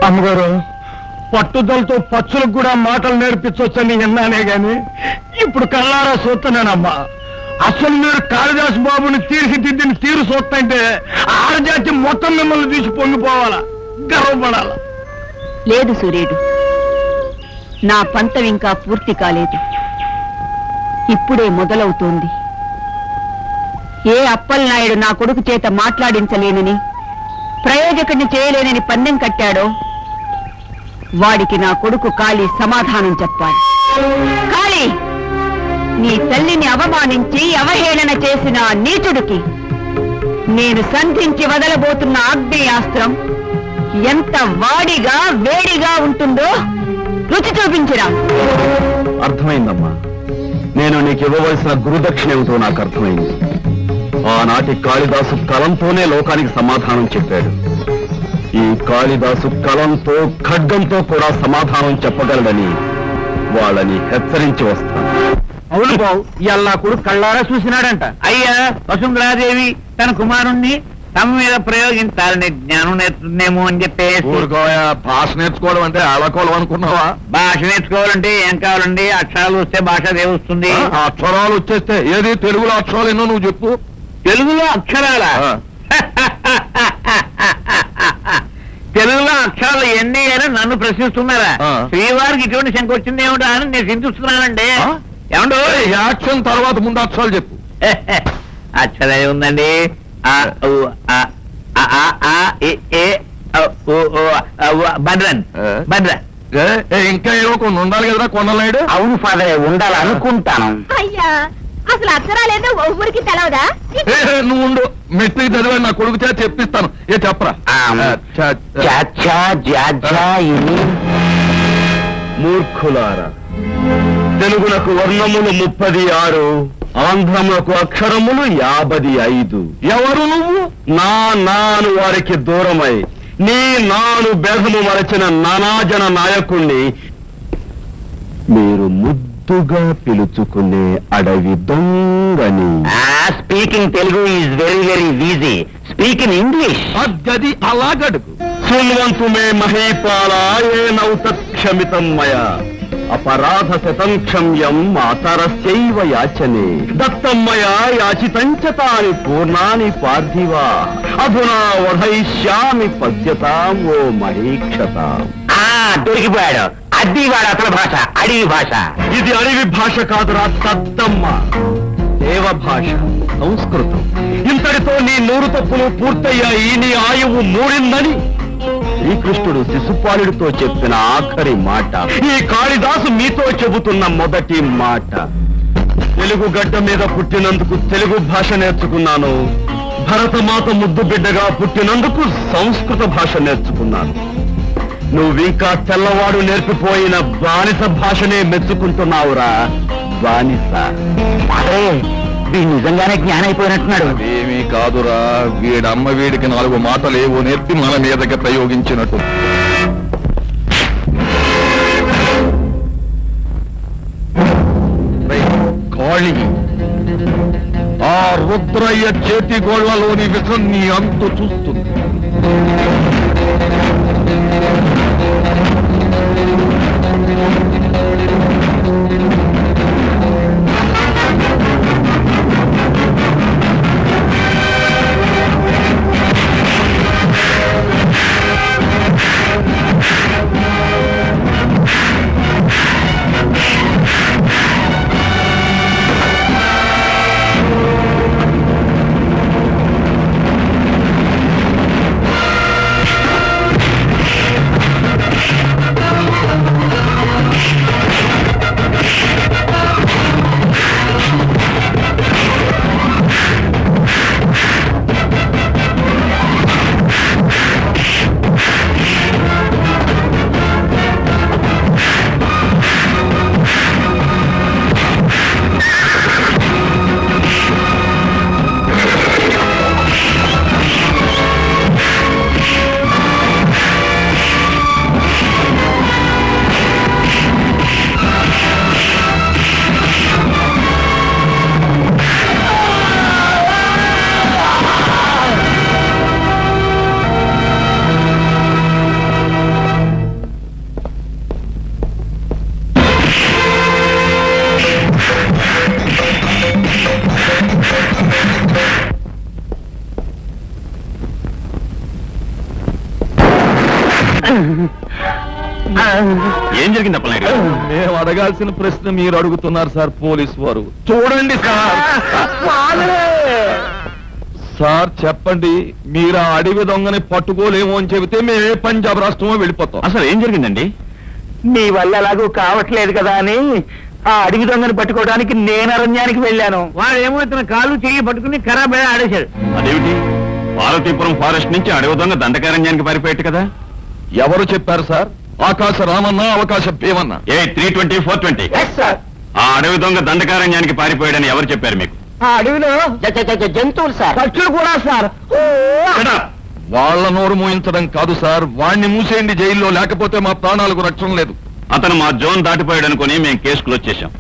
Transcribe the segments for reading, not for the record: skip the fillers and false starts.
అమ్మగారు, పట్టుదలతో పచ్చులకు కూడా మాటలు నేర్పించవచ్చని విన్నానే గాని ఇప్పుడు కళ్ళారా చూస్తున్నానమ్మా. అసలు మీరు కాళిదాసు బాబుని తీర్చిదిద్దిన తీరు చూస్తుంటే ఆడజాతి మొత్తం మిమ్మల్ని తీసి పొంగిపోవాలా, గర్వపడాలా. లేదు సూర్యుడు, నా పంతం ఇంకా పూర్తి కాలేదు. ఇప్పుడే మొదలవుతోంది. ఏ అప్పలనాయుడు నా కొడుకు చేత మాట్లాడించలేనని, ప్రయోజకుడిని చేయలేనని పందెం కట్టాడో వాడికి నా కొడుకు కాళీ సమాధానం చెప్పాలి. కాళీ, నీ తల్లిని అవమానించి అవహేళన చేసిన నీచుడికి నేను సంధించి వదలబోతున్న ఆగ్నేయాస్త్రం ఎంత వాడిగా వేడిగా ఉంటుందో రుచి చూపించిరా. అర్థమైందమ్మా. నేను నీకు ఇవ్వవలసిన గురుదక్షిణ ఏమిటో నాకు అర్థమైంది. ఆనాటి కాళిదాసు కలంతోనే లోకానికి సమాధానం చెప్పాడు. ఈ కాళిదాసు కలంతో ఖడ్గంతో కూడా సమాధానం చెప్పగలడని వాళ్ళని హెచ్చరించి వస్తాను. అవును బావు, ఇవాళ కొడుకు కళ్ళారా చూసినాడంట. అయ్యా, వసుంధరాదేవి తన కుమారుణ్ణి తమ మీద ప్రయోగించాలని జ్ఞానం నేర్చుకుందేమో అని చెప్పేసి. భాష నేర్చుకోవడం అంటే ఆడకోవడం అనుకున్నావా? భాష నేర్చుకోవాలంటే ఏం కావాలండి? అక్షరాలు వస్తే భాష దేవస్తుంది. అక్షరాలు వచ్చేస్తే ఏది? తెలుగులో అక్షరాలు ఎన్నో నువ్వు చెప్పు. తెలుగులో అక్షరాలా? తెలుగులో అక్షరాలు ఎన్ని అని నన్ను ప్రశ్నిస్తున్నారా? శ్రీవారికి ఇటువంటి శంక వచ్చింది ఏమిటా అని నేను చింతిస్తున్నానండి. ఏమండు, యాక్షన్ తర్వాత ముందు అక్షరాలు చెప్పు. అక్షరం ఏముందండి? బద్రన్ బద్రన్. ఇంకా ఏవో కొన్ని ఉండాలి కదరా కొండలాయుడు. అవును ఫాదర్, ఉండాలనుకుంటాను. అయ్యా, అసలు అక్షరాలేదో ఊరికి తెలవదా? నువ్వు ఉండు, మెట్రిక్ చదివా నా కొడుకు చేత చెప్పిస్తాను. ఏ చెప్పరా? మూర్ఖులారా, తెలుగునకు వర్ణములు 36, ఆంధ్రములకు అక్షరములు 55. ఎవరు నువ్వు? నాను వారికి దూరమై నీ నాను భేదము మరచిన నానాజన నాయకుణ్ణి మీరు ముద్దుగా పిలుచుకునే అడవి దొంగని. Speaking Telugu is very very easy. Speak in English. అద్దది అలాగడుగు. శృణ్వంతు మే మహీపాల ఏనౌత క్షమితం మయా అపరాధ శతం క్షమ్యం మాతరస్యైవ యాచనే దత్తమ్మయా యాచితంచ తాని పూర్ణాని పార్థివా అధునా వధయిష్యామి పద్యతాం ఓ మహీక్షతాం. దొరికిపోయాడు. అది వాడు అసలు భాష, అడవి భాష. ఇది అడవి భాష కాదురా దత్తమ్మ, దేవ భాష, సంస్కృతం. ఇంతటితో నీ 100 తప్పులు పూర్తయ్యాయి. నీ ఆయువు మూడిందని శ్రీకృష్ణుడు శిశుపాలుడితో చెప్పిన ఆఖరి మాట ఈ కాళిదాసు మీతో చెబుతున్న మొదటి మాట. తెలుగు గడ్డ మీద పుట్టినందుకు తెలుగు భాష నేర్చుకున్నాను. భరతమాత ముద్దు బిడ్డగా పుట్టినందుకు సంస్కృత భాష నేర్చుకున్నాను. నువ్వింకా తెల్లవాడు నేర్పిపోయిన బానిస భాషనే మెచ్చుకుంటున్నావురా బానిస. నిజంగానే జ్ఞానం అయిపోయినట్టున్నాడు. ఏమీ కాదురా, వీడమ్మ వీడికి 4 మాటలు ఏవో నేర్పి మన మీదకి ప్రయోగించినట్టు. కాళీ, ఆ రుద్రయ్య చేతి గోళ్లలోని విషం నీ అంతు చూస్తుంది. ఏం జరిగింది అప్పలనాయుడు గారు? మేము అడగాల్సిన ప్రశ్న మీరు అడుగుతున్నారు సార్ పోలీసు వారు. చూడండి సార్. సార్ చెప్పండి, మీరు ఆ అడవి దొంగని పట్టుకోలేము అని చెబితే మేము ఏ పంజాబ్ రాష్ట్రమో వెళ్ళిపోతాం. అసలు ఏం జరిగిందండి? నీ వల్ల ఎలాగూ కావట్లేదు కదా అని ఆ అడవి దొంగని పట్టుకోవడానికి నేను అరణ్యానికి వెళ్ళాను. వాడేమో ఇతను కాళ్ళు చెయ్యి పట్టుకుని ఖరాబ్ ఆడేశాడు. అదేమిటి, పార్వతీపురం ఫారెస్ట్ నుంచి అడవి దొంగ దండకారణ్యానికి పారిపోయాడు కదా? ఎవరు చెప్పారు సార్? ఆకాశ రామన్నా అవకాశ భీమన్నా? 320 420. ఆ అడవి దొంగ దండకారణ్యానికి పారిపోయాడని ఎవరు చెప్పారు మీకు? ఆ అడవిలో జంతువులు సార్, పక్షులు కూడా సార్. వాళ్ళ నోరు మూయించడం కాదు సార్, వాణ్ణి మూసేయండి జైల్లో, లేకపోతే మా ప్రాణాలకు రక్షణ లేదు. అతను మా జోన్ దాటిపోయాడు అనుకుని మేము కేసు క్లోజ్ చేశాం.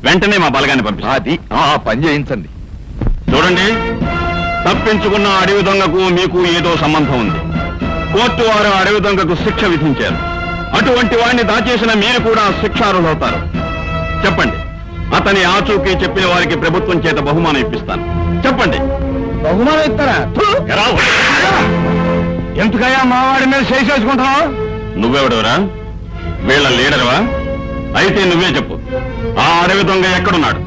వెంటనే మా బలగాన్ని పంపిస్తాం. అది ఆ పని చేయించండి. చూడండి, తప్పించుకున్న అడవి దొంగకు మీకు ఏదో సంబంధం ఉంది. కోర్టు వారు అడవి దొంగకు శిక్ష విధించారు. అటువంటి వాడిని దాచేసిన మీరు కూడా శిక్షార్హులవుతారు. చెప్పండి, అతని ఆచూకీ చెప్పిన వారికి ప్రభుత్వం చేత బహుమానం ఇప్పిస్తాను. చెప్పండి. బహుమానం ఇస్తారా? ఎందుకయ్యా మావాడి మీద చేసుకుంటున్నావు? నువ్వెవడవరా? వీళ్ళ లీడర్వా? అయితే నువ్వే చెప్పు, ఆ అడవి దొంగ ఎక్కడున్నాడు?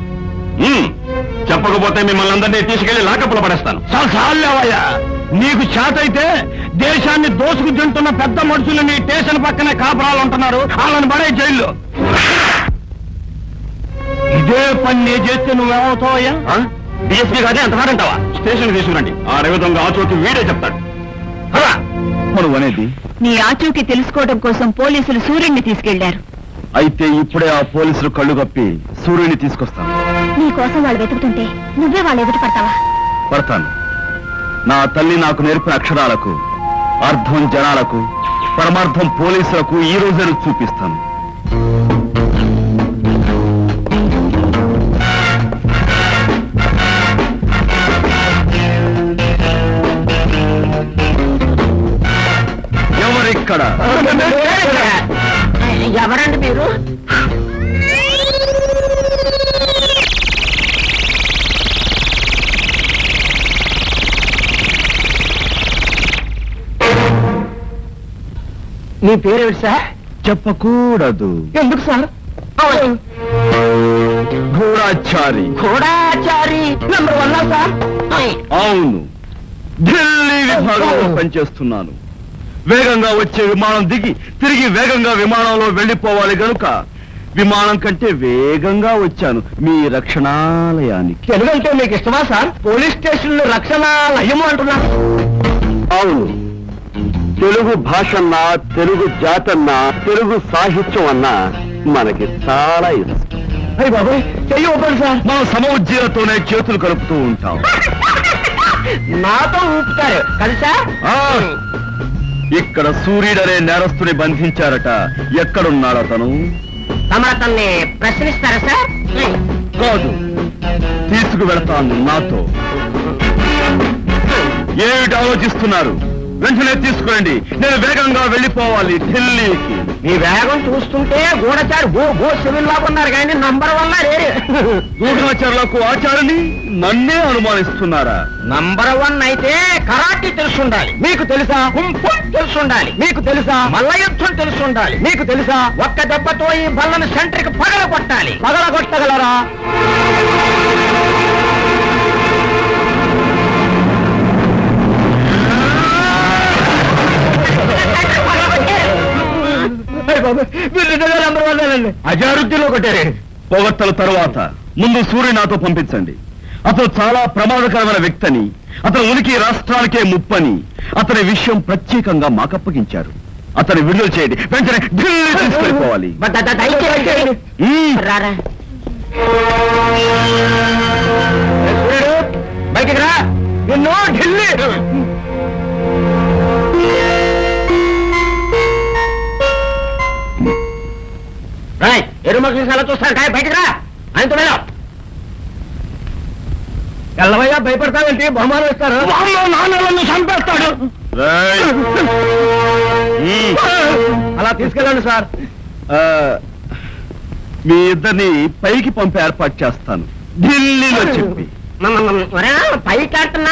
చెప్పకపోతే మిమ్మల్ని అందరినీ తీసుకెళ్లి లాకప్పులో పడేస్తాను. చాలేవయ్యా, నీకు చేతైతే దేశాన్ని దోసుకు తింటున్న పెద్ద మనుషులు నీ స్టేషన్ పక్కనే కాపురాలు ఉంటున్నారు, వాళ్ళని పడే జైల్లో. ఇదే పని నీ చేస్తే నువ్వేమవుతావయ్యా? డిఎస్పీ గారే అంత మారంటావా? స్టేషన్ తీసుకురండి, ఆ అడవి దొంగ ఆచూకీ వీడే చెప్తాడు. నువ్వు అనేది నీ ఆచూకీ తెలుసుకోవడం కోసం పోలీసులు సూర్యుడిని తీసుకెళ్లారు. అయితే ఇప్పుడే ఆ పోలీసులు కళ్ళు కప్పి సూర్యుని తీసుకొస్తాను. నీ కోసం వాళ్ళు వెతుకుతుంటే నువ్వే వాళ్ళు ఎదుటి పడతావా? పడతాను. నా తల్లి నాకు నేర్పిన అక్షరాలకు అర్థం జనాలకు, పరమార్థం పోలీసులకు ఈ రోజే రుచి చూపిస్తాను. ఎవరిక్కడ? ఎవరండి మీరు? నీ పేరేమిటి సార్? చెప్పకూడదు. ఎందుకు sir? Ghorachari. Ghodachari number 1 sir? అవును, ఢిల్లీ విభాగంలో పనిచేస్తున్నాను. వేగంగా వచ్చే విమానం దిగి తిరిగి వేగంగా విమానంలో వెళ్ళిపోవాలి గనుక విమానం కంటే వేగంగా వచ్చాను మీ రక్షణాలయానికి. తెలుగంటే మీకు ఇష్టమా సార్? పోలీస్ స్టేషన్ లో రక్షణాలయము అంటున్నారు. అవును, తెలుగు భాషన్నా, తెలుగు జాతన్నా, తెలుగు సాహిత్యం అన్నా మనకి చాలా ఇష్టం. అయ్యి బాబాయ్, చెయ్యి ఊపండి సార్. మనం సమౌజ్జీలతోనే చేతులు కలుపుతూ ఉంటాం. నాతో ఊపుతారు కలిసా? ఇక్కడ సూర్యుడనే నేరస్తుని బంధించారట. ఎక్కడున్నాడు అతను? తమరతన్ని ప్రశ్నిస్తారా సార్? కాదు, తీసుకువెళతాను నాతో. ఏమిటి ఆలోచిస్తున్నారు? వెంటనే తీసుకురండి, నేను వేగంగా వెళ్ళిపోవాలి ఢిల్లీకి. మీ వేగం చూస్తుంటే గూఢచారి గో సివిల్ లాగా ఉన్నారు కానీ నంబర్ 1 లేరు. గూఢచారులకు ఆచారని నన్నే అనుమానిస్తున్నారా? నంబర్ 1 అయితే కరాటీ తెలుసుండాలి. మీకు తెలుసా? కుంఫు తెలుసుండాలి. మీకు తెలుసా? మల్ల యుద్ధం తెలుసుండాలి. మీకు తెలుసా? ఒక్క దెబ్బతో ఈ బల్లను సెంటర్కి పగల కొట్టాలి. పగల కొట్టగలరా? అజారుద్దీలో కొట్టారే. పొగట్టల తరువాత ముందు సూర్యుని నాతో పంపించండి. అతను చాలా ప్రమాదకరమైన వ్యక్తని, అతని ఉనికి రాష్ట్రానికే ముప్పని అతని విషయం ప్రత్యేకంగా మాకప్పగించారు. అతని విడుదల చేయండి, వెంటనే ఢిల్లీ తీసుకెళ్ళిపోవాలి. బయటికి రా, నిన్ను ఢిల్లీ. ఎరుమకి అలా చూస్తాను కాయ, బయటకు రా. ఆయనతో ఎల్లవయ్యా, భయపడతావేంటి? బహుమానం ఇస్తారు. నాన్నలను చంపేస్తాడు. అలా తీసుకెళ్ళండి సార్. మీ ఇద్దరిని పైకి పంపే ఏర్పాటు చేస్తాను ఢిల్లీలో చెప్పి. పైకి